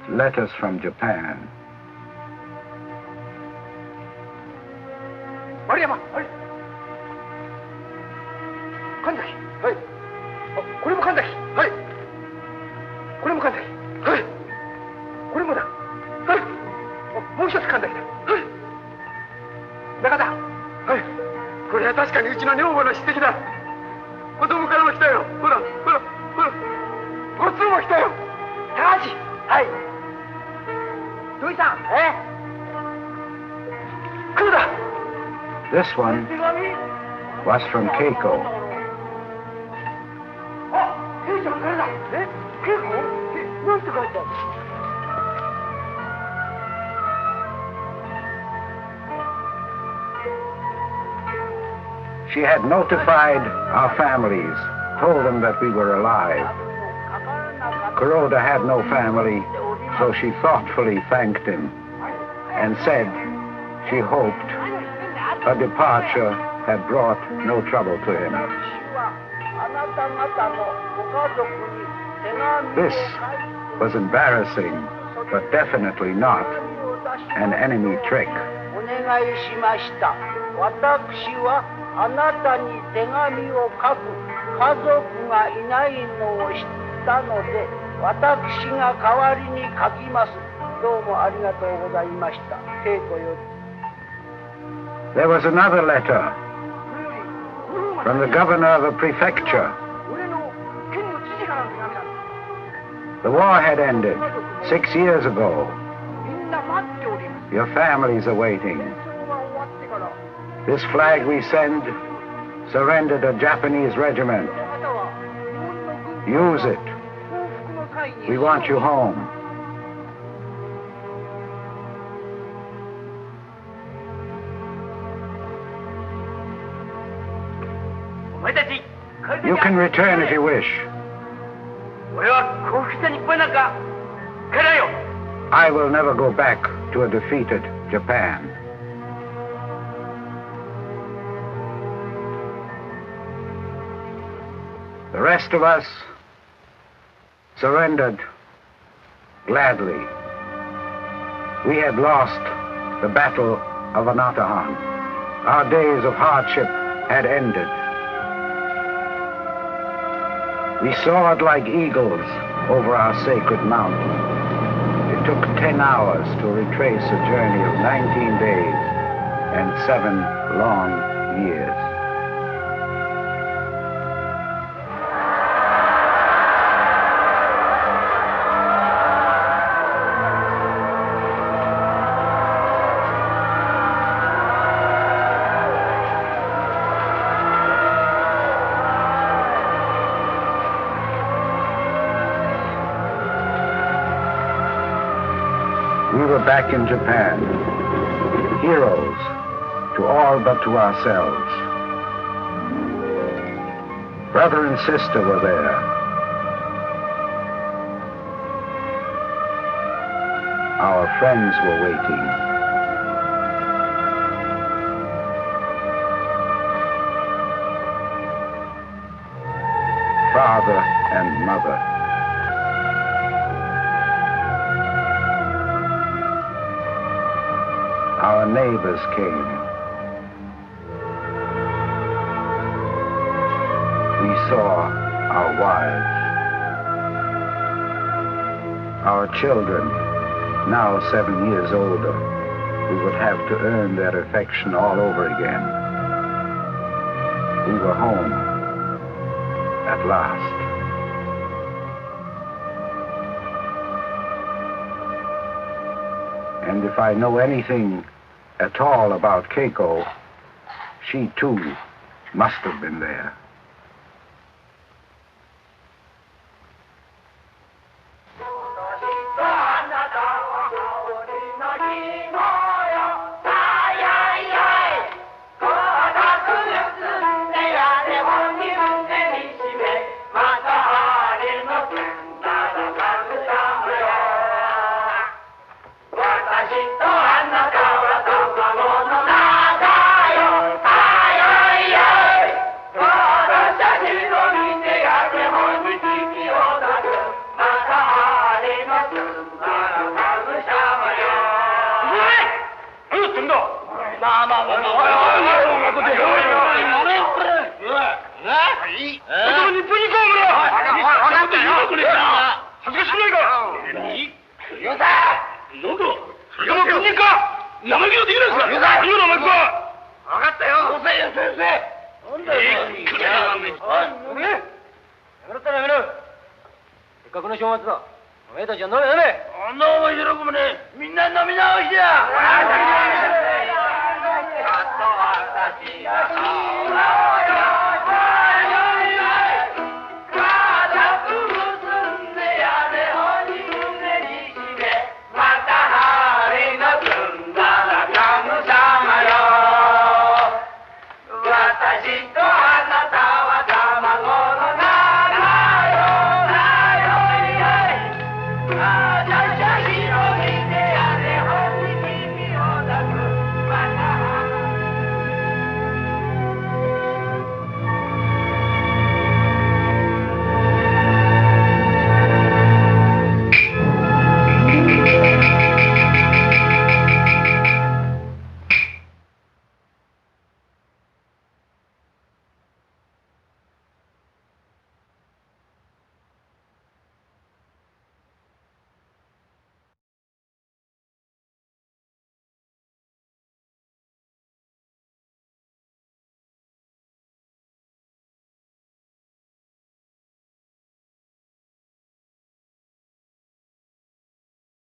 Letters from Japan. 丸山、はい。神崎、はい。あ、これも神崎、はい。これも神崎、はい。これもだ、はい。あ、もう一つ神崎だ、はい。中田、はい。これは確かにうちの女房の筆跡だ。子供からも来たよ。ほら、ほら、ほら。ごっつんも来たよ。高橋、はい。土井さん、来るだ。This one was from Keiko. あ、ケイちゃんからだ。ケイコ？なんて書いてある？She had notified our families, told them that we were alive. Kuroda had no family, so she thoughtfully thanked him and said she hoped her departure had brought no trouble to him. This was embarrassing, but definitely not an enemy trick. あなたに手紙を書く家族がいないのを知ったので私が代わりに書きます。どうもありがとうございました。稽古より。There was another letter from the governor of a prefecture. The war had ended 6 years ago. Your families are waiting. This flag we send surrendered a Japanese regiment. Use it. We want you home. You can return if you wish. I will never go back to a defeated Japan. The rest of us surrendered gladly. We had lost the battle of Ana타한. Our days of hardship had ended. We soared like eagles over our sacred mountain. It took 10 hours to retrace a journey of 19 days and 7 long years. We were back in Japan, heroes to all but to ourselves. Brother and sister were there. Our friends were waiting. Father and mother. Our neighbors came. We saw our wives. Our children, now 7 years older, we would have to earn their affection all over again. We were home at last. And if I know anything at all about Keiko, she too must have been there. Oh みんな飲み直しや。